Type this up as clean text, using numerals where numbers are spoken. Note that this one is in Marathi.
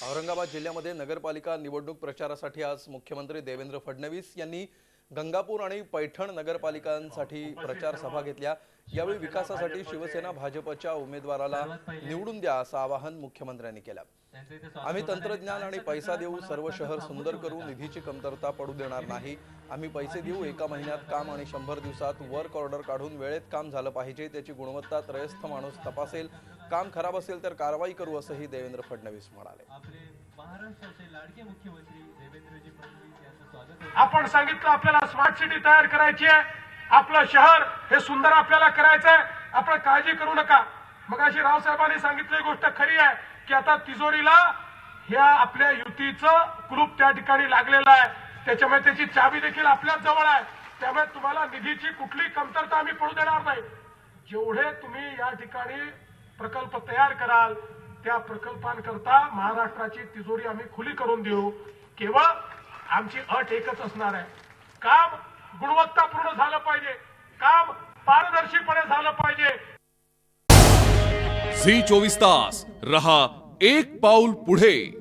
औरंगाबाद जिल्ह्यामध्ये नगरपालिका निवडणूक प्रचारासाठी आज मुख्यमंत्री देवेंद्र फडणवीस यांनी गंगापूर आणि पैठण नगरपालिकांसाठी प्रचार सभा घेतल्या। यावेळी विकासासाठी शिवसेना भाजपच्या उमेदवाराला निवडून द्या असं आवाहन मुख्यमंत्र्यांनी केलं। आम्ही तंत्रज्ञान आणि पैसा देऊ, सर्व शहर सुंदर करू, निधीची कमतरता पडू देणार नाही। आम्ही पैसे देऊ, एका महिन्यात काम आणि 100 दिवसात वर्क ऑर्डर काढून वेळेत काम झालं पाहिजे, त्याची गुणवत्ता त्रयस्थ माणूस तपासेल, काम खराब असेल तर कारवाई करू असंही देवेंद्र फडणवीस म्हणाले। आपण सांगितलं आपल्याला स्मार्ट सिटी तयार करायची आहे, आपलं शहर हे सुंदर आपल्याला करायचं आहे, आपण काळजी करू नका। मगाशी रावसाहेबांनी सांगितलेली गोष्ट खरी आहे की आता तिजोरीला ह्या आपल्या युतीचं कुलूप त्या ठिकाणी लागलेलं आहे, त्याच्यामुळे त्याची चावी देखील आपल्याच जवळ आहे। त्यामुळे तुम्हाला निधीची कुठली कमतरता आम्ही पडू देणार नाही। जेवढे तुम्ही या ठिकाणी प्रकल्प तयार कराल त्या प्रकल्पांकरता महाराष्ट्राची तिजोरी आम्ही खुली करून देऊ। केवळ आमची अट एकच असणार आहे, काम गुणवत्तापूर्ण झालं पाहिजे, काम पारदर्शीपणे झालं पाहिजे। झी 24 तास रहा एक पाऊल पुढे।